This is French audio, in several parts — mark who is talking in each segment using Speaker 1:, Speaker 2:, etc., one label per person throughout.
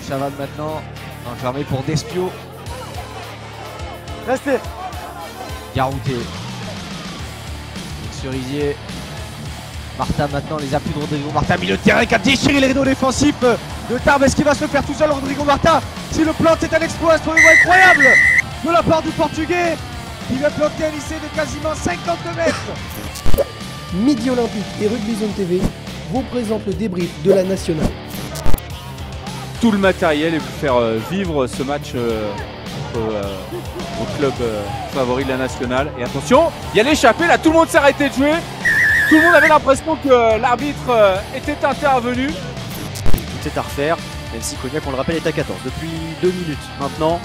Speaker 1: Chavannes maintenant, enfermé pour Despio.
Speaker 2: Restez.
Speaker 1: Garouté. Cerisier. Martin maintenant, les appuis de Rodrigo Martin, milieu de terrain qui a déchiré les rideaux défensifs de Tarbes. Est-ce qu'il va se le faire tout seul, Rodrigo Martin? Si le plante, c'est un exploit incroyable de la part du Portugais. Il va planter un lycée de quasiment 52 mètres.
Speaker 3: Midi Olympique et Rugby Zone TV vous présentent le débrief de la nationale.
Speaker 4: Tout le matériel et vous faire vivre ce match au club favori de la nationale. Et attention, il y a l'échappée, là tout le monde s'est arrêté de jouer. Tout le monde avait l'impression que l'arbitre était intervenu.
Speaker 5: Tout est à refaire, même si Cognac, on le rappelle, est à 14 depuis 2 minutes maintenant.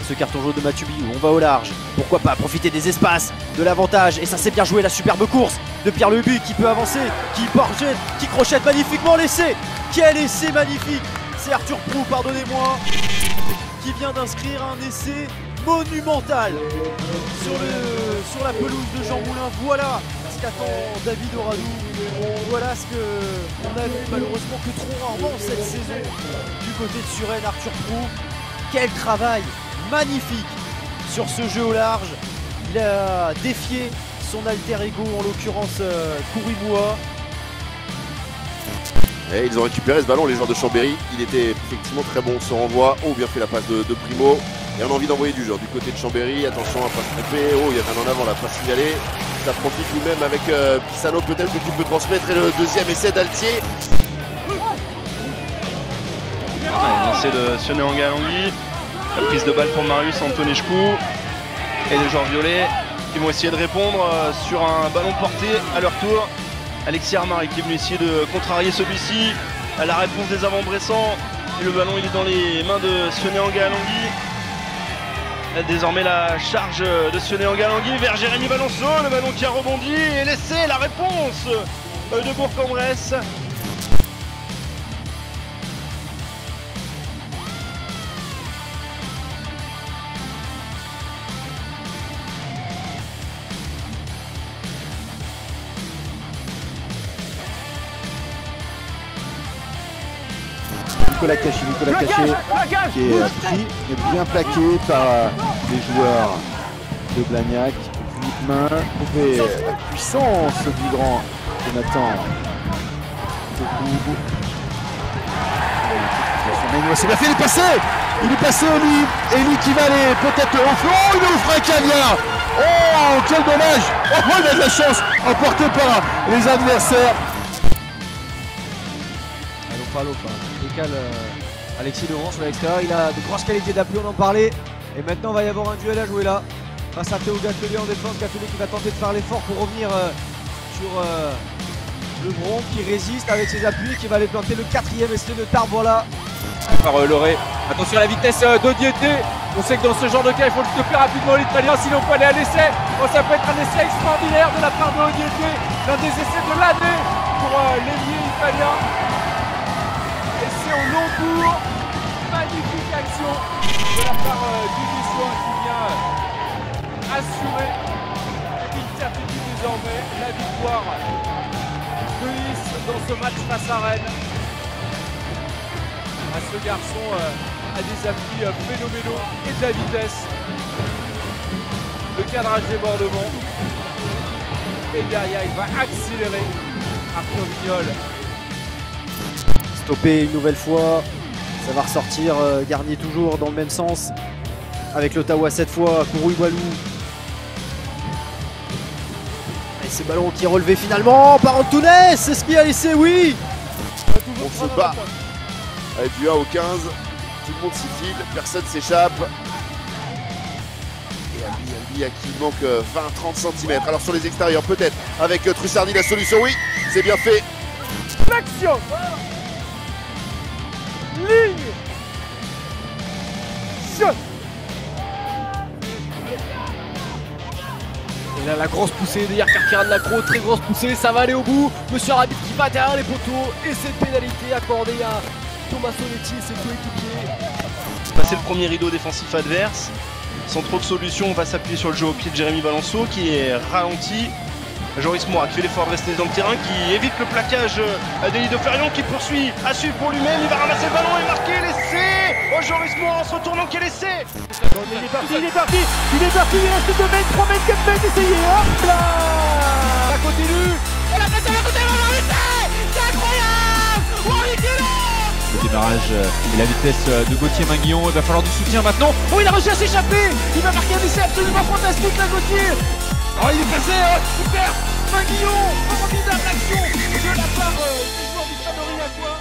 Speaker 5: Ce carton jaune de Matubiou, on va au large. Pourquoi pas profiter des espaces, de l'avantage. Et ça s'est bien joué, la superbe course de Pierre Lebuc qui peut avancer, qui porte, qui crochette magnifiquement l'essai. Quel essai magnifique! C'est Arthur Prou, pardonnez-moi, qui vient d'inscrire un essai monumental sur la pelouse de Jean Moulin. Voilà ce qu'attend David Oradou. Voilà ce qu'on a vu malheureusement que trop rarement cette saison du côté de Suresnes. Arthur Prou, quel travail magnifique sur ce jeu au large. Il a défié son alter ego, en l'occurrence Kourimua.
Speaker 6: Et ils ont récupéré ce ballon, les joueurs de Chambéry. Il était effectivement très bon, ce renvoi. Oh, bien fait la passe de Primo. Et on a envie d'envoyer du jeu du côté de Chambéry. Attention à ne pas se tromper. Oh, il y a un en avant, là, pas signalé. Ça profite lui-même avec Pisano, peut-être que tu peux transmettre. Et le deuxième essai d'Altier.
Speaker 7: Lancé de Sioné Alangui. La prise de balle pour Marius Antonescu. Et les joueurs violets qui vont essayer de répondre sur un ballon porté à leur tour. Alexis Armari qui est venu essayer de contrarier celui-ci à la réponse des avant-Bressans. Et le ballon il est dans les mains de Sioné Alangui. Désormais la charge de Sioné Alangui vers Jérémy Balanço. Le ballon qui a rebondi et l'essai, la réponse de Bourg-en-Bresse.
Speaker 8: Nicolas Caché qui est pris et bien plaqué par les joueurs de Blagnac. Philippe Main, trouver la puissance du grand Jonathan. C'est bien fait, il est passé Eli qui va aller peut-être au fond. Oh, il ouvre un caviar. Oh, quel dommage. Oh, il a de la chance, emporté par les adversaires.
Speaker 1: Décale Alexis Legrand sur l'extérieur. Il a de grosses qualités d'appui, on en parlait. Et maintenant, il va y avoir un duel à jouer là. Face à Théo Gatelier en défense. Gatelier qui va tenter de faire l'effort pour revenir sur le Bron qui résiste avec ses appuis. Qui va aller planter le 4e essai de Tarbes. Voilà.
Speaker 4: Par Loré. Attention à la vitesse de Diété. On sait que dans ce genre de cas, il faut le stopper rapidement l'Italien. Sinon, on peut aller à l'essai. Oh, ça peut être un essai extraordinaire de la part de Diété. L'un des essais de l'année pour l'ailier italien. Au long cours, magnifique action de la part du Niçois qui vient assurer une certitude désormais la victoire de Nice dans ce match face à Rennes. Ce garçon a des appuis phénoménaux et de la vitesse. Le cadrage des bordements. Et derrière, il va accélérer Arthur Vignol.
Speaker 5: Stoppé une nouvelle fois, ça va ressortir, Garnier toujours dans le même sens, avec l'Ottawa cette fois, Kourouibalou. Et ce ballon qui est relevé finalement par Antunes, c'est ce qui a laissé, oui.
Speaker 6: On se bat avec du 1 au 15, tout le monde s'y file, personne s'échappe. Et Albi à qui il manque 20-30 cm. Alors sur les extérieurs peut-être, avec Trussardi la solution, oui, c'est bien fait.
Speaker 2: L'action. Ligne. Shot.
Speaker 1: Et là la grosse poussée de Yarkar de Lacro, très grosse poussée, ça va aller au bout. Monsieur Arabit qui va derrière les poteaux et cette pénalité accordée à Thomas Sonetti et ses coéquipiers.
Speaker 7: Passer le premier rideau défensif adverse, sans trop de solutions, on va s'appuyer sur le jeu au pied de Jérémy Balanço qui est ralenti. Joris Moura qui fait l'effort de rester dans le terrain, qui évite le plaquage d'Eli de Ferion, qui poursuit à suivre pour lui-même, il va ramasser le ballon et marquer l'essai Joris Morin en se retournant, quel essai!
Speaker 2: Il est parti, il reste 2 mètres, 3 mètres, 4 mètres, essayez, hop là.
Speaker 1: Ça continue.
Speaker 2: Oh la place à la côté, c'est incroyable.
Speaker 4: Le démarrage et la vitesse de Gauthier Minguillon, il va falloir du soutien maintenant.
Speaker 1: Oh, il a réussi à s'échapper. Il va marquer un essai absolument fantastique là, Gauthier. Oh, il est passé, super. Minguillon, formidable action de la part du joueur du Stade Aurillacois.